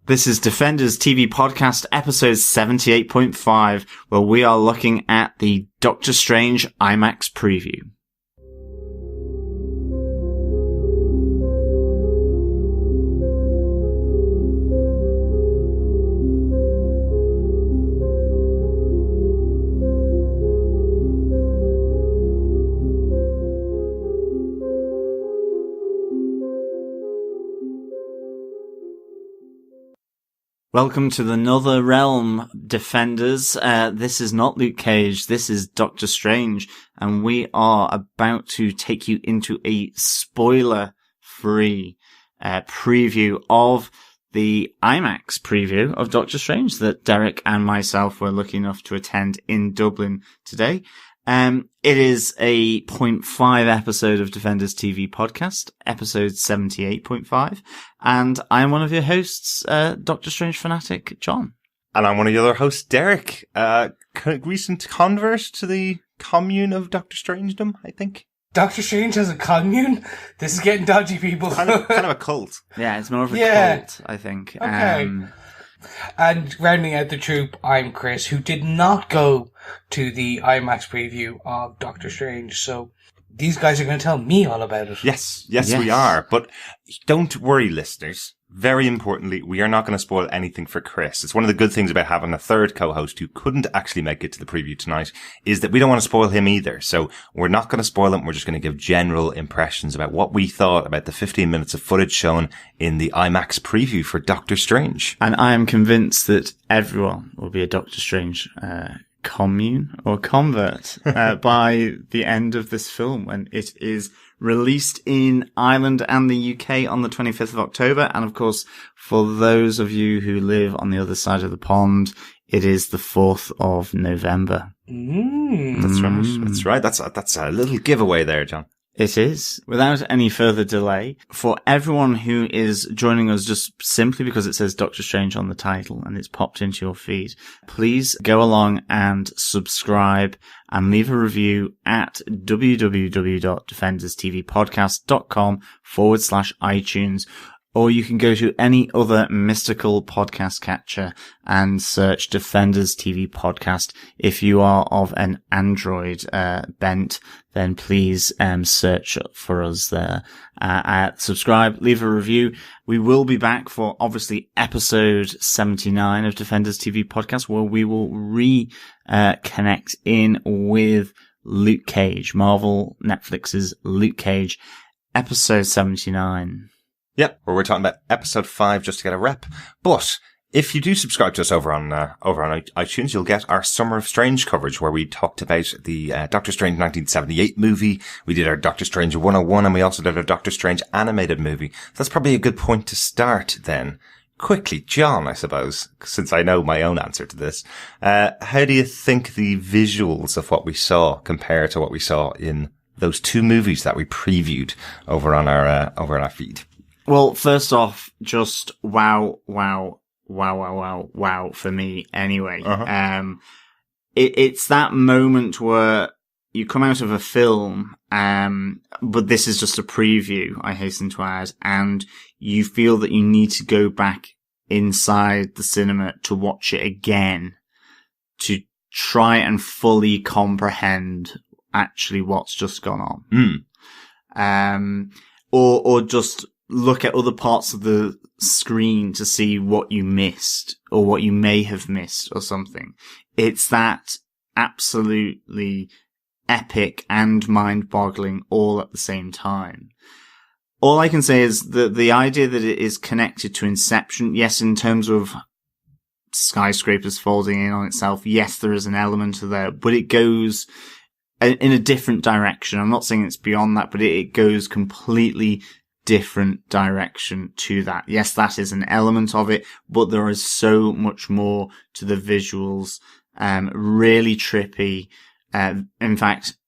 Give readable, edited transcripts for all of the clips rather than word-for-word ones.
This is Defenders TV Podcast, episode 78.5, where we are looking at the Doctor Strange IMAX preview. Welcome to the Nether Realm, Defenders. This is not Luke Cage, this is Doctor Strange, and we are about to take you into a spoiler-free preview of the IMAX preview of Doctor Strange that Derek and myself were lucky enough to attend in Dublin today. It is a 0.5 episode of Defenders TV Podcast, episode 78.5, and I'm one of your hosts, Doctor Strange fanatic, John. And I'm one of the other hosts, Derek, recent convert to the commune of Doctor Strangedom, I think. Doctor Strange has a commune? This is getting dodgy, people. kind of a cult. Yeah, it's more of a cult, I think. Okay. And rounding out the troop, I'm Chris, who did not go to the IMAX preview of Doctor Strange. So these guys are going to tell me all about it. Yes, we are. But don't worry, listeners. Very importantly, we are not going to spoil anything for Chris. It's one of the good things about having a third co-host who couldn't actually make it to the preview tonight is that we don't want to spoil him either. So we're not going to spoil him. We're just going to give general impressions about what we thought about the 15 minutes of footage shown in the IMAX preview for Doctor Strange. And I am convinced that everyone will be a Doctor Strange commune or convert by the end of this film when it is released in Ireland and the UK on the 25th of October. And of course, for those of you who live on the other side of the pond, it is the 4th of November. That's right. That's a little giveaway there, John. It is. Without any further delay, for everyone who is joining us just simply because it says Doctor Strange on the title and it's popped into your feed, please go along and subscribe and leave a review at www.defenderstvpodcast.com/iTunes. Or you can go to any other mystical podcast catcher and search Defenders TV Podcast. If you are of an Android bent, then please search for us there. Subscribe, leave a review. We will be back for obviously episode 79 of Defenders TV Podcast, where we will connect in with Luke Cage, Marvel Netflix's Luke Cage, episode 79. Yep, where we're talking about episode 5 just to get a rep. But if you do subscribe to us over on iTunes, you'll get our Summer of Strange coverage where we talked about the Doctor Strange 1978 movie. We did our Doctor Strange 101 and we also did our Doctor Strange animated movie. That's probably a good point to start then. Quickly, John, I suppose, since I know my own answer to this. How do you think the visuals of what we saw compare to what we saw in those two movies that we previewed over on our feed? Well, first off, just wow for me anyway. It's that moment where you come out of a film, but this is just a preview, I hasten to add, and you feel that you need to go back inside the cinema to watch it again to try and fully comprehend actually what's just gone on. Or just look at other parts of the screen to see what you missed or what you may have missed or something. It's that absolutely epic and mind-boggling all at the same time. All I can say is that the idea that it is connected to Inception, yes, in terms of skyscrapers folding in on itself, yes, there is an element of that, but it goes in a different direction. I'm not saying it's beyond that, but it goes completely different direction to that. Yes, that is an element of it, but there is so much more to the visuals. Really trippy. In fact,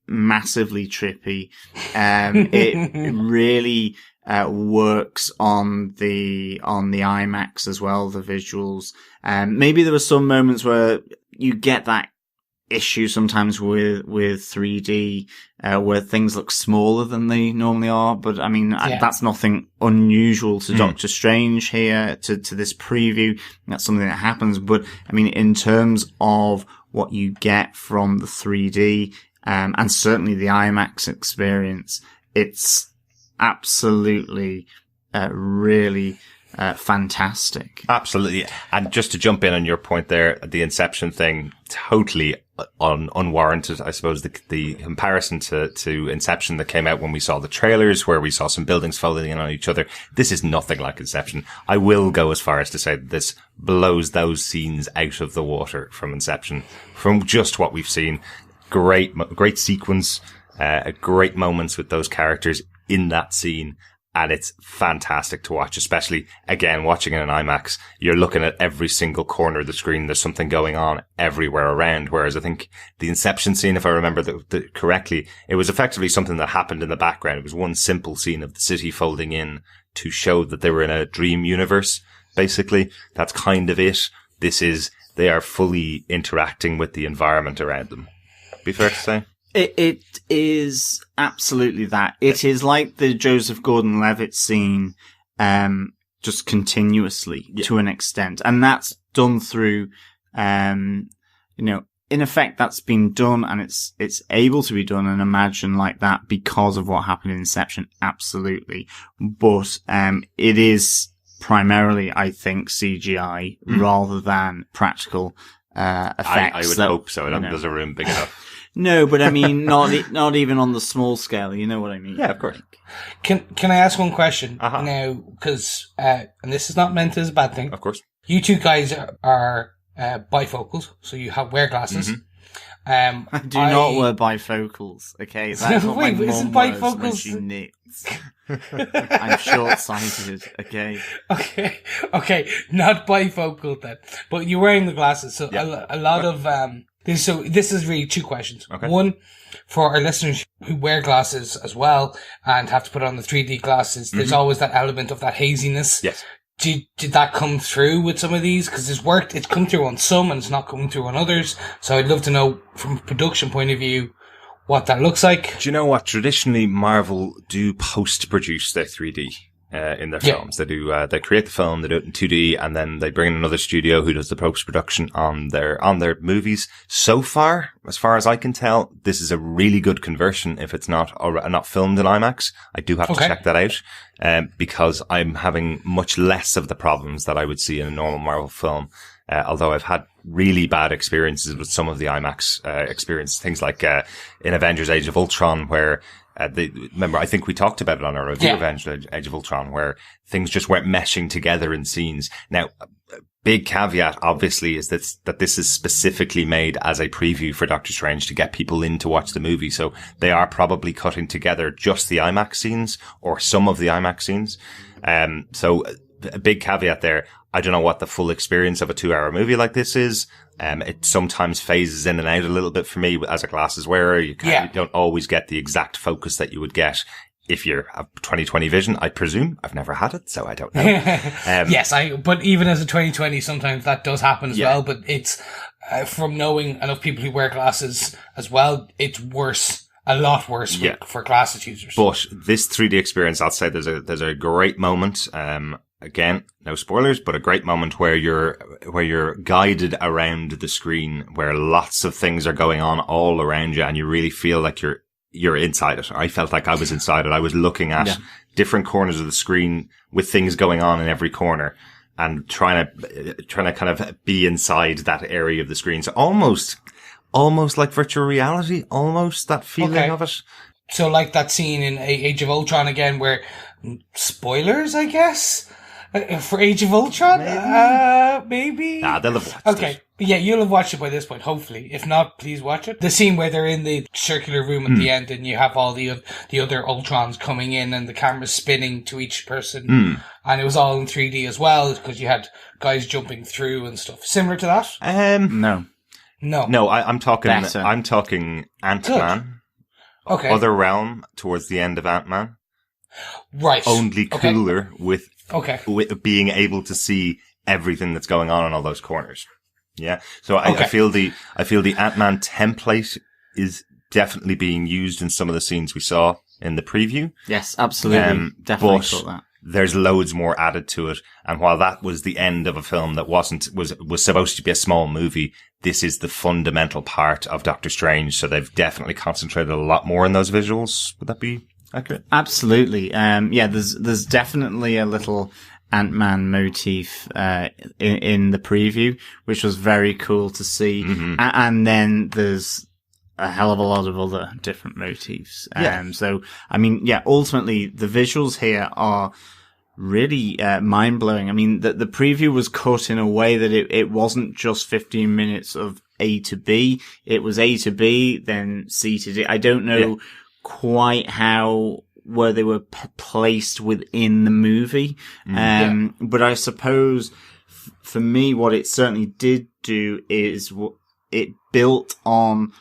massively trippy. It really works on the IMAX as well, the visuals. Maybe there were some moments where you get that issue sometimes with 3D, where things look smaller than they normally are. But I mean, that's nothing unusual to Doctor Strange here, to this preview. That's something that happens. But I mean, in terms of what you get from the 3D, and certainly the IMAX experience, it's absolutely, really, fantastic. Absolutely. And just to jump in on your point there, the Inception thing, totally unwarranted. I suppose the comparison to Inception that came out when we saw the trailers, where we saw some buildings folding in on each other. This is nothing like Inception. I will go as far as to say that this blows those scenes out of the water from Inception, from just what we've seen. Great sequence, great moments with those characters in that scene. And it's fantastic to watch, especially, again, watching in an IMAX. You're looking at every single corner of the screen. There's something going on everywhere around. Whereas I think the Inception scene, if I remember correctly, it was effectively something that happened in the background. It was one simple scene of the city folding in to show that they were in a dream universe, basically. That's kind of it. They are fully interacting with the environment around them. Be fair to say? It is absolutely that. It is like the Joseph Gordon-Levitt scene, just continuously to an extent. And that's done through, in effect, that's been done and it's able to be done and imagined like that because of what happened in Inception. Absolutely. But, it is primarily, I think, CGI rather than practical, effects. I would hope so. I don't think there's a room big enough. No, but I mean, not even on the small scale. You know what I mean? Yeah, of course. Can I ask one question now? Because and this is not meant as a bad thing. Of course. You two guys are bifocals, so you wear glasses. I do not wear bifocals. Okay, that's what wait, my isn't mum wears bifocals? when she knits. I'm short-sighted. Okay. Okay, not bifocal then. But you're wearing the glasses, so a lot of this is really two questions. Okay. One, for our listeners who wear glasses as well and have to put on the 3D glasses, there's always that element of that haziness. Yes. Did that come through with some of these? Because it's come through on some and it's not coming through on others. So I'd love to know from a production point of view what that looks like. Do you know what? Traditionally, Marvel do post-produce their 3D in their films. They do. They create the film, they do it in 2D, and then they bring in another studio who does the post-production on their movies. So far as I can tell, this is a really good conversion. If it's not filmed in IMAX, I do have to check that out, because I'm having much less of the problems that I would see in a normal Marvel film. Although I've had really bad experiences with some of the IMAX experience, things like in Avengers: Age of Ultron, where remember, I think we talked about it on our review of Avengers: Age of Ultron, where things just weren't meshing together in scenes. Now, big caveat, obviously, is that this is specifically made as a preview for Doctor Strange to get people in to watch the movie. So they are probably cutting together just the IMAX scenes or some of the IMAX scenes. So a big caveat there. I don't know what the full experience of a 2-hour movie like this is. It sometimes phases in and out a little bit for me as a glasses wearer. You don't always get the exact focus that you would get if you have 20/20 vision, I presume. I've never had it, so I don't know. Yes, but even as a 20/20, sometimes that does happen as well. But it's, from knowing enough people who wear glasses as well, it's worse. A lot worse for glasses users. But this 3D experience, I'll say there's a great moment. Again, no spoilers, but a great moment where you're guided around the screen, where lots of things are going on all around you, and you really feel like you're inside it. I felt like I was inside it. I was looking at different corners of the screen with things going on in every corner, and trying to kind of be inside that area of the screen. So almost like virtual reality, almost that feeling of it. So like that scene in Age of Ultron again, where spoilers, I guess. For Age of Ultron? Maybe? Nah, they'll have watched it. Yeah, you'll have watched it by this point, hopefully. If not, please watch it. The scene where they're in the circular room at the end and you have all the other Ultrons coming in and the camera's spinning to each person. And it was all in 3D as well, because you had guys jumping through and stuff. Similar to that? No. No, I'm talking Better. I'm talking Ant-Man. Good. Okay. Other Realm towards the end of Ant-Man. Right. Only cooler with Okay. with being able to see everything that's going on in all those corners. Yeah. So I feel the Ant-Man template is definitely being used in some of the scenes we saw in the preview. Yes, absolutely. Definitely but thought that. there's loads more added to it. And while that was the end of a film that was supposed to be a small movie, this is the fundamental part of Doctor Strange. So they've definitely concentrated a lot more on those visuals. Would that be accurate? Absolutely. There's definitely a little Ant-Man motif in the preview, which was very cool to see. Mm-hmm. And then there's a hell of a lot of other different motifs. Ultimately the visuals here are really mind-blowing. I mean, the preview was cut in a way that it wasn't just 15 minutes of A to B. It was A to B, then C to D. I don't know quite where they were placed within the movie. But I suppose for me, what it certainly did do is it built on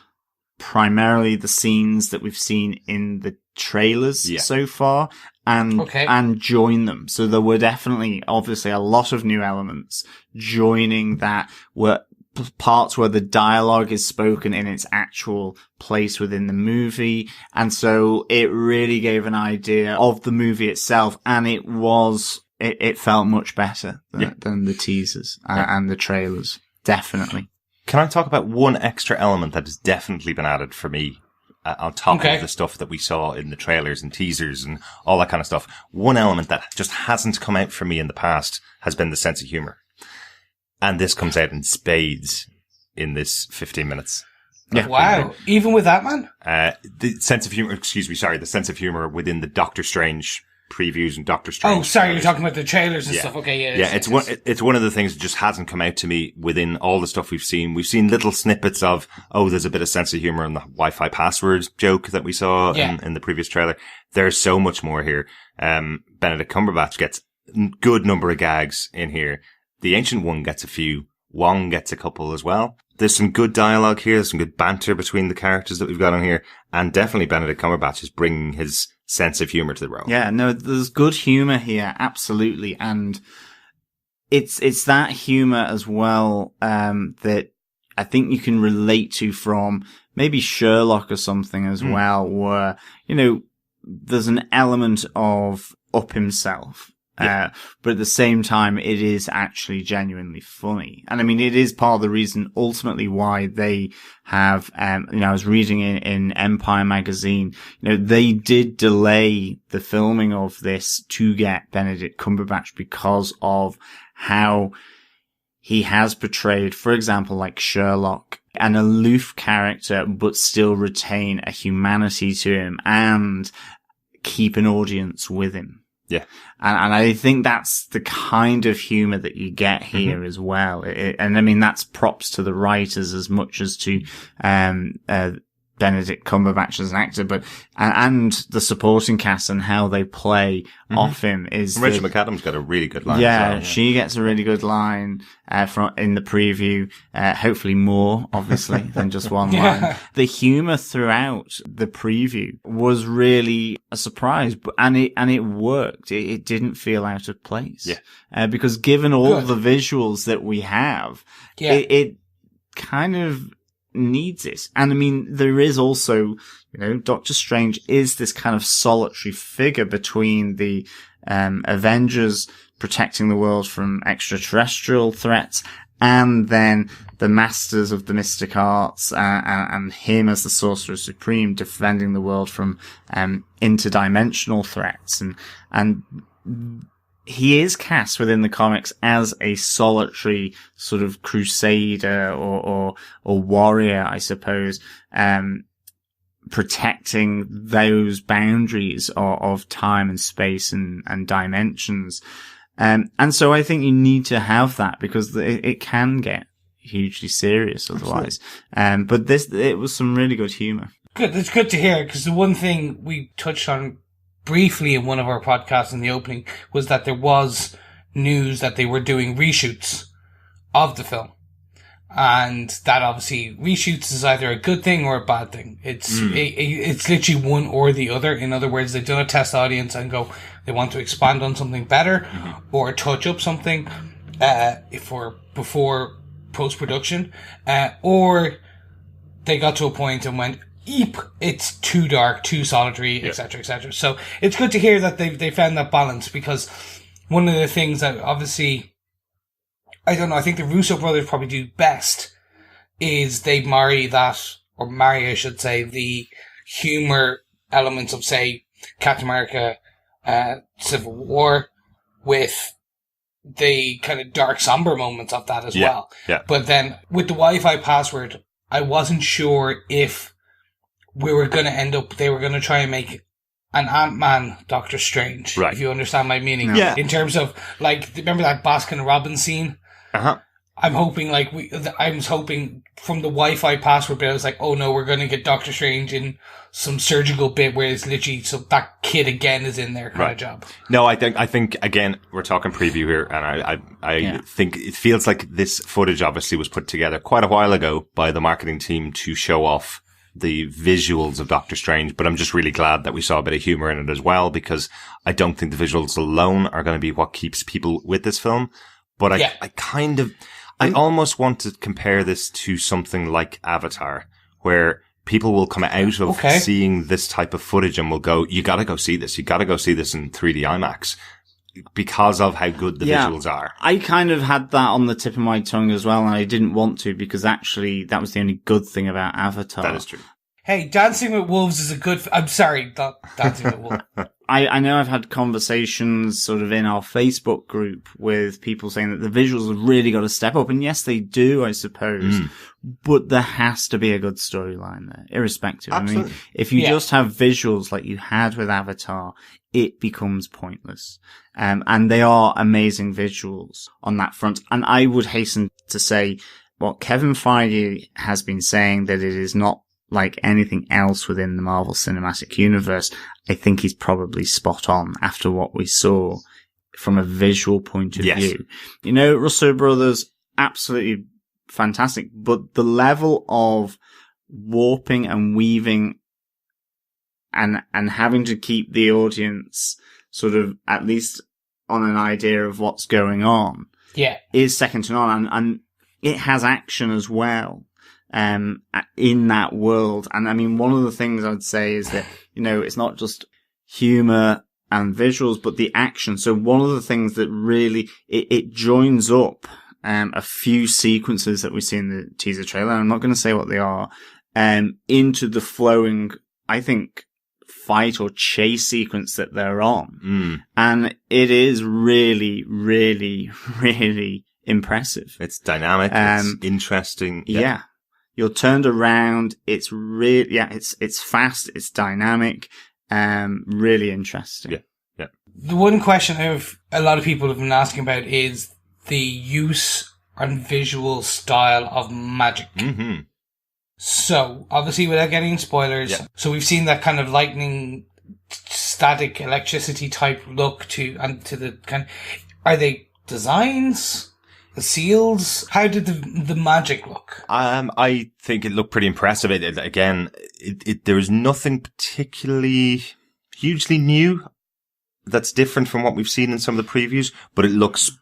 primarily the scenes that we've seen in the trailers so far and join them. So there were definitely, obviously, a lot of new elements joining that were parts where the dialogue is spoken in its actual place within the movie. And so it really gave an idea of the movie itself. And it felt much better than the teasers and the trailers. Definitely. Can I talk about one extra element that has definitely been added for me on top of the stuff that we saw in the trailers and teasers and all that kind of stuff? One element that just hasn't come out for me in the past has been the sense of humor. And this comes out in spades in this 15 minutes. Yeah. Wow. Even with that, man? The sense of humor within the Doctor Strange previews and Doctor Strange. Oh, sorry, you're talking about the trailers and stuff. Okay, yeah. It's one of the things that just hasn't come out to me within all the stuff we've seen. We've seen little snippets of, there's a bit of sense of humor in the Wi-Fi password joke that we saw in the previous trailer. There's so much more here. Benedict Cumberbatch gets a good number of gags in here. The Ancient One gets a few. Wong gets a couple as well. There's some good dialogue here. There's some good banter between the characters that we've got on here. And definitely Benedict Cumberbatch is bringing his sense of humor to the role. Yeah, no, there's good humor here. Absolutely. And it's that humor as well, that I think you can relate to from maybe Sherlock or something as well, where, there's an element of up himself. But at the same time, it is actually genuinely funny. And I mean, it is part of the reason ultimately why they have, I was reading in Empire magazine, they did delay the filming of this to get Benedict Cumberbatch because of how he has portrayed, for example, like Sherlock, an aloof character, but still retain a humanity to him and keep an audience with him. Yeah. And I think that's the kind of humor that you get here as well. And I mean, that's props to the writers as much as to, Benedict Cumberbatch as an actor, but, and the supporting cast and how they play off him is. Rachel McAdams got a really good line. Yeah, she gets a really good line, in the preview. Hopefully more, obviously, than just one line. The humor throughout the preview was really a surprise, and it worked. It didn't feel out of place. Yeah. Because given all the visuals that we have, it kind of needs it. And I mean, there is also, Doctor Strange is this kind of solitary figure between the Avengers protecting the world from extraterrestrial threats and then the Masters of the Mystic Arts and him as the Sorcerer Supreme defending the world from interdimensional threats. And he is cast within the comics as a solitary sort of crusader or warrior, I suppose, protecting those boundaries of time and space and dimensions. And so I think you need to have that because it can get hugely serious otherwise. But it was some really good humor. Good. It's good to hear because the one thing we touched on briefly in one of our podcasts in the opening was that there was news that they were doing reshoots of the film. And that obviously reshoots is either a good thing or a bad thing. It's literally one or the other. In other words, they've done a test audience and go, they want to expand on something better or touch up something, before post-production, or they got to a point and went, eep, it's too dark, too solitary, etc., etc. So it's good to hear that they found that balance, because one of the things that obviously, I don't know, I think the Russo brothers probably do best is they marry, I should say, the humor elements of, say, Captain America, Civil War, with the kind of dark, somber moments of that as well. Yeah. But then with the Wi-Fi password, I wasn't sure if they were going to try and make an Ant-Man Doctor Strange. Right. If you understand my meaning. Yeah. In terms of, like, remember that Baskin Robbins scene? Uh-huh. I was hoping from the Wi-Fi password bit, I was like, oh no, we're going to get Doctor Strange in some surgical bit where it's literally, so that kid again is in there kind of job. No, I think again, we're talking preview here, and I think it feels like this footage obviously was put together quite a while ago by the marketing team to show off the visuals of Doctor Strange, but I'm just really glad that we saw a bit of humor in it as well, because I don't think the visuals alone are going to be what keeps people with this film. But I almost want to compare this to something like Avatar, where people will come out of seeing this type of footage and will go, you gotta go see this. You gotta go see this in 3D IMAX, because of how good the visuals are. I kind of had that on the tip of my tongue as well, and I didn't want to, because actually that was the only good thing about Avatar. That is true. Hey, Dancing with Wolves is a good... I'm sorry, not Dancing with Wolves. I know I've had conversations sort of in our Facebook group with people saying that the visuals have really got to step up. And yes, they do, I suppose. But there has to be a good storyline there, irrespective. Absolutely. I mean, if you just have visuals like you had with Avatar, it becomes pointless. And they are amazing visuals on that front. And I would hasten to say what Kevin Feige has been saying, that it is not like anything else within the Marvel Cinematic Universe. I think he's probably spot on after what we saw from a visual point of view. You know, Russo brothers, absolutely fantastic, but the level of warping and weaving and having to keep the audience sort of at least on an idea of what's going on is second to none. And it has action as well. In that world. And I mean, one of the things I'd say is that, you know, it's not just humor and visuals, but the action. So one of the things that really, it joins up, a few sequences that we see in the teaser trailer. I'm not going to say what they are, into the flowing, I think, fight or chase sequence that they're on. And it is really, really, really impressive. It's dynamic. It's interesting. Yeah. You're turned around. It's really, it's fast. It's dynamic. Really interesting. Yeah. The one question a lot of people have been asking about is the use and visual style of magic. Mm-hmm. So, obviously, without getting spoilers, so we've seen that kind of lightning, static electricity type look to the kind. Are they designs? The seals? How did the magic look? I think it looked pretty impressive. There was nothing particularly hugely new that's different from what we've seen in some of the previews, but it looks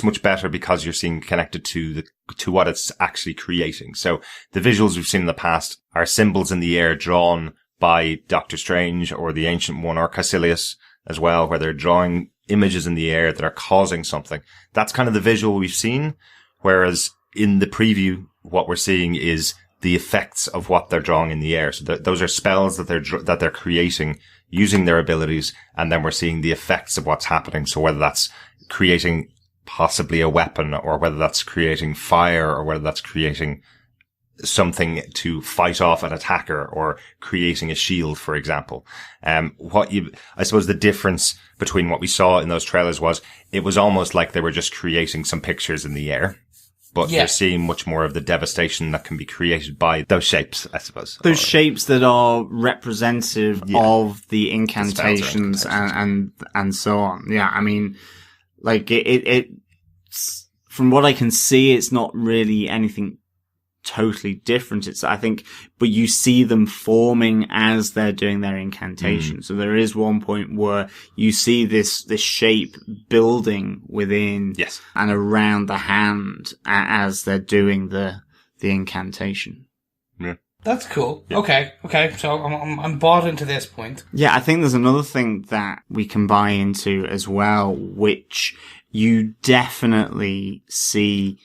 much better because you're seeing connected to what it's actually creating. So the visuals we've seen in the past are symbols in the air drawn by Doctor Strange or the Ancient One or Caecilius as well, where they're drawing images in the air that are causing something. That's kind of the visual we've seen. Whereas in the preview, what we're seeing is the effects of what they're drawing in the air. So those are spells that they're creating using their abilities. And then we're seeing the effects of what's happening. So whether that's creating possibly a weapon, or whether that's creating fire, or whether that's creating something to fight off an attacker, or creating a shield, for example. I suppose the difference between what we saw in those trailers was it was almost like they were just creating some pictures in the air, but you're seeing much more of the devastation that can be created by those shapes, I suppose. Those shapes that are representative of the incantations and so on. Yeah. I mean, like it's from what I can see, it's not really anything totally different. But you see them forming as they're doing their incantation. So there is one point where you see this shape building within and around the hand as they're doing the incantation. Yeah. That's cool. Yeah. Okay. So I'm bought into this point. Yeah, I think there's another thing that we can buy into as well, which you definitely see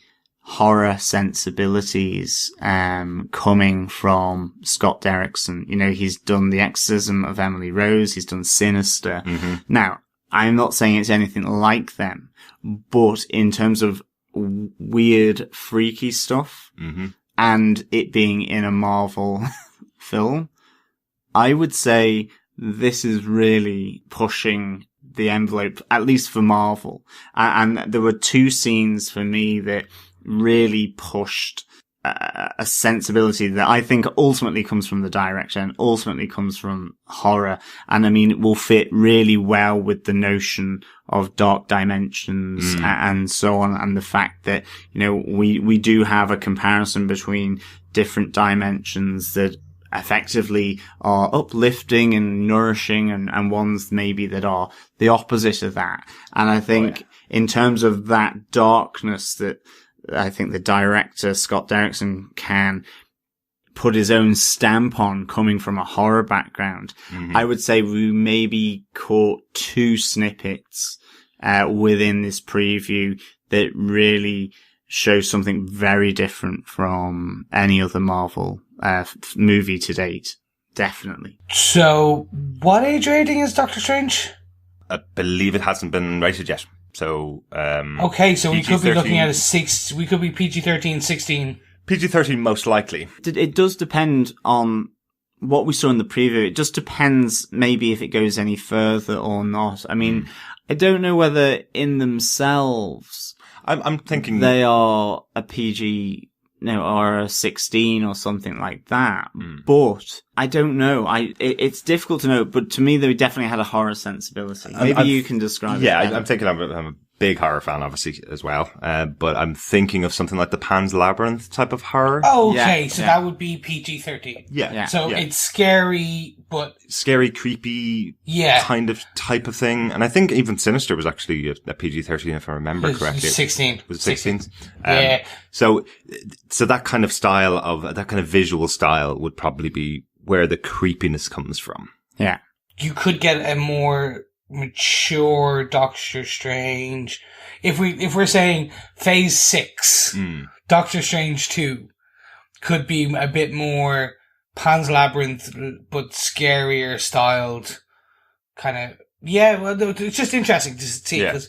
horror sensibilities coming from Scott Derrickson. You know, he's done The Exorcism of Emily Rose, he's done Sinister. Now, I'm not saying it's anything like them, but in terms of weird, freaky stuff, and it being in a Marvel film, I would say this is really pushing the envelope, at least for Marvel. And there were two scenes for me that really pushed a sensibility that I think ultimately comes from the director and ultimately comes from horror. And I mean, it will fit really well with the notion of dark dimensions and so on. And the fact that, you know, we do have a comparison between different dimensions that effectively are uplifting and nourishing and ones maybe that are the opposite of that. And I think in terms of that darkness that I think the director, Scott Derrickson, can put his own stamp on coming from a horror background, I would say we maybe caught two snippets within this preview that really show something very different from any other Marvel movie to date. Definitely. So, what age rating is Doctor Strange? I believe it hasn't been rated yet. So, okay, so PG-13. We could be looking at we could be PG-13, 16. PG-13 most likely. It does depend on what we saw in the preview. It just depends maybe if it goes any further or not. I mean, I don't know whether in themselves I'm thinking they are a PG, or a 16 or something like that. But I don't know. It's difficult to know, but to me, they definitely had a horror sensibility. Maybe you can describe it. Yeah, I'm thinking I'm a big horror fan, obviously, as well. But I'm thinking of something like the Pan's Labyrinth type of horror. Oh, okay. So that would be PG-13. Yeah. So it's scary, but scary, creepy, kind of type of thing. And I think even Sinister was actually a PG-13, if I remember correctly. 16. Was it 16? Yeah. So that kind of that kind of visual style would probably be where the creepiness comes from. Yeah. You could get a more mature Doctor Strange. If we're saying Phase 6, Doctor Strange 2 could be a bit more Pan's Labyrinth, but scarier styled kind of. Yeah, well, it's just interesting to see. Yeah.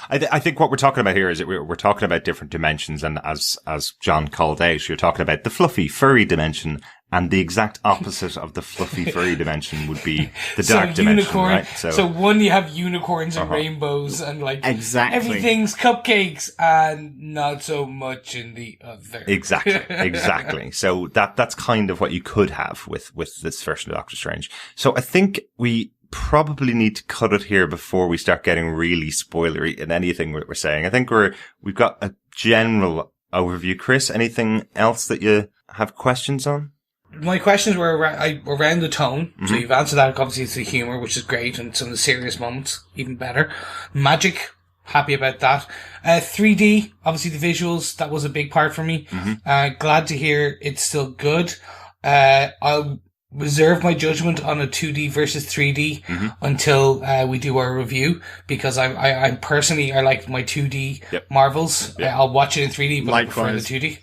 I think what we're talking about here is that we're talking about different dimensions, and as John called out, you're talking about the fluffy, furry dimension, and the exact opposite of the fluffy, furry dimension would be the dark dimension, right? So one, you have unicorns and rainbows, and everything's cupcakes, and not so much in the other. Exactly. So that's kind of what you could have with this version of Doctor Strange. So I think we probably need to cut it here before we start getting really spoilery in anything that we're saying. I think we've got a general overview. Chris, anything else that you have questions on? My questions were around the tone. So you've answered that. Obviously, it's the humor, which is great, and some of the serious moments, even better. Magic, happy about that. 3D, obviously the visuals, that was a big part for me. Glad to hear it's still good. I'll reserve my judgment on a 2D versus 3D until we do our review, because I personally like my 2D Marvels. I'll watch it in 3D, but I prefer the 2D.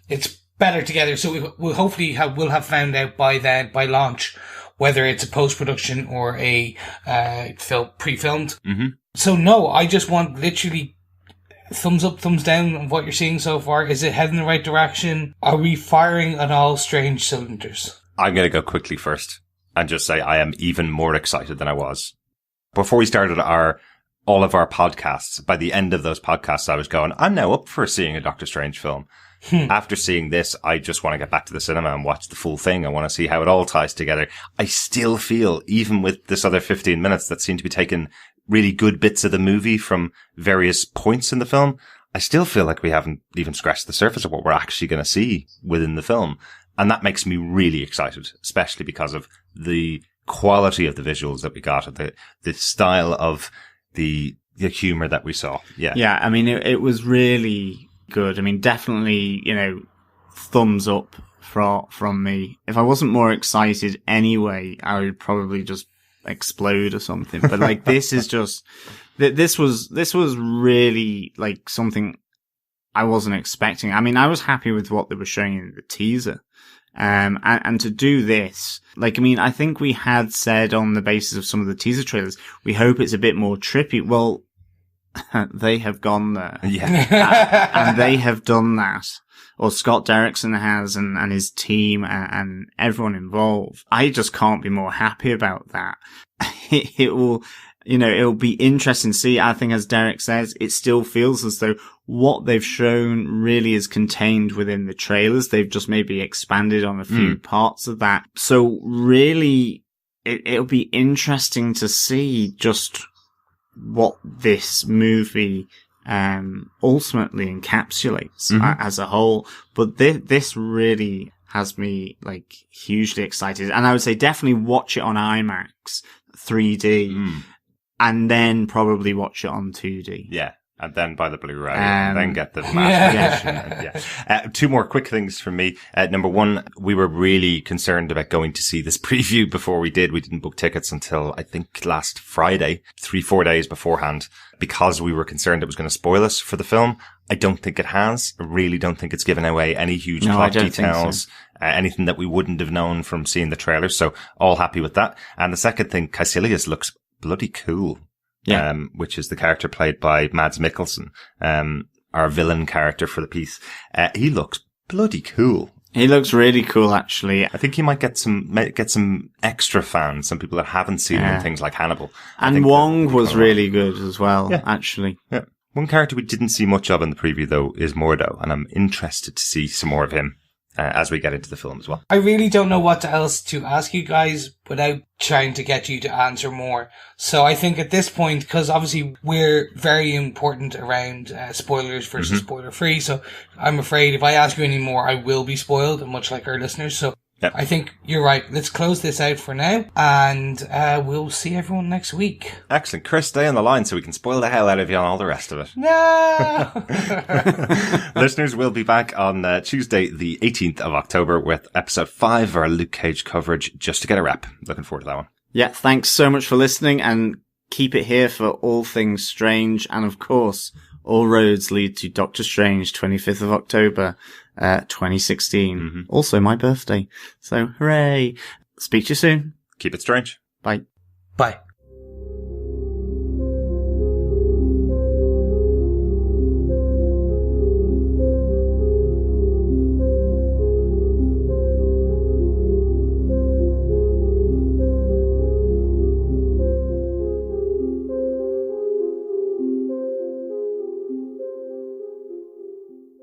It's better together. So we'll hopefully we'll have found out by launch whether it's a post-production or a pre-filmed. So no, I just want literally thumbs up, thumbs down on what you're seeing so far. Is it heading in the right direction? Are we firing on all strange cylinders? I'm going to go quickly first and just say I am even more excited than I was. Before we started all of our podcasts, by the end of those podcasts, I was going, I'm now up for seeing a Doctor Strange film. After seeing this, I just want to get back to the cinema and watch the full thing. I want to see how it all ties together. I still feel, even with this other 15 minutes that seem to be taking really good bits of the movie from various points in the film, I still feel like we haven't even scratched the surface of what we're actually going to see within the film. And that makes me really excited, especially because of the quality of the visuals that we got, the style of the humor that we saw. Yeah. Yeah. I mean, it was really good. I mean, definitely, thumbs up from me. If I wasn't more excited anyway, I would probably just explode or something. But like, this is just, this was really like something I wasn't expecting. I mean, I was happy with what they were showing in the teaser. And to do this, like, I mean, I think we had said on the basis of some of the teaser trailers, we hope it's a bit more trippy. Well, they have gone there. Yeah. And they have done that. Or Scott Derrickson has, and his team and everyone involved. I just can't be more happy about that. It will, it'll be interesting to see. I think, as Derek says, it still feels as though what they've shown really is contained within the trailers. They've just maybe expanded on a few parts of that. So really, it'll be interesting to see just what this movie ultimately encapsulates as a whole. But this really has me like hugely excited. And I would say definitely watch it on IMAX 3D and then probably watch it on 2D. Yeah. And then buy the Blu-ray, and then get the master edition. Yeah. Two more quick things from me. Number one, we were really concerned about going to see this preview before we did. We didn't book tickets until, I think, last Friday, 3-4 days beforehand, because we were concerned it was going to spoil us for the film. I don't think it has. I really don't think it's given away any huge plot details, anything that we wouldn't have known from seeing the trailer. So all happy with that. And the second thing, Caecilius looks bloody cool. Yeah. Which is the character played by Mads Mikkelsen, our villain character for the piece. He looks bloody cool. He looks really cool, actually. I think he might get some extra fans, some people that haven't seen him in things like Hannibal. And Wong was really good as well, actually. Yeah. One character we didn't see much of in the preview, though, is Mordo, and I'm interested to see some more of him as we get into the film as well. I really don't know what else to ask you guys without trying to get you to answer more. So I think at this point, because obviously we're very important around spoilers versus spoiler free, so I'm afraid if I ask you any more, I will be spoiled, much like our listeners. So I think you're right. Let's close this out for now, and we'll see everyone next week. Excellent. Chris, stay on the line so we can spoil the hell out of you on all the rest of it. No! Listeners, we'll be back on Tuesday, the 18th of October with episode 5 of our Luke Cage coverage, just to get a wrap. Looking forward to that one. Yeah, thanks so much for listening, and keep it here for all things strange. And of course, all roads lead to Doctor Strange, 25th of October. 2016. Also my birthday. So hooray. Speak to you soon. Keep it strange. Bye. Bye.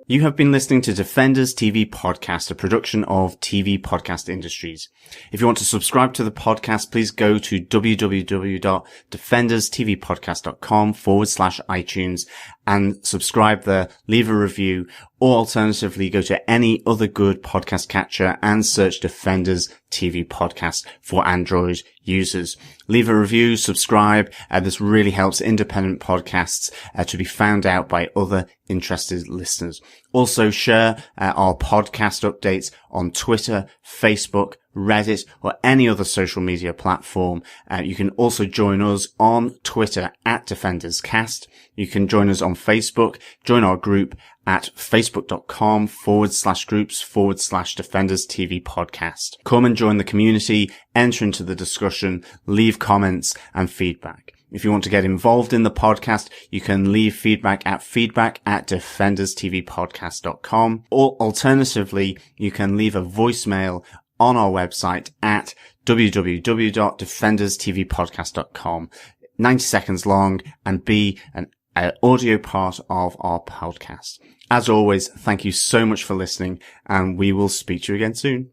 You have been listening to Defenders TV Podcast, a production of TV Podcast Industries. If you want to subscribe to the podcast, please go to www.defenderstvpodcast.com/iTunes and subscribe there, leave a review, or alternatively go to any other good podcast catcher and search Defenders TV Podcast for Android users. Leave a review, subscribe. This really helps independent podcasts to be found out by other interested listeners. Also share our podcast updates on Twitter, Facebook, Reddit, or any other social media platform. You can also join us on Twitter at DefendersCast. You can join us on Facebook, join our group at facebook.com/groups/Defenders TV Podcast. Come and join the community, enter into the discussion, leave comments and feedback. If you want to get involved in the podcast, you can leave feedback at feedback@defenderstvpodcast.com, or alternatively, you can leave a voicemail on our website at www.defenderstvpodcast.com. 90 seconds long and be an audio part of our podcast. As always, thank you so much for listening, and we will speak to you again soon.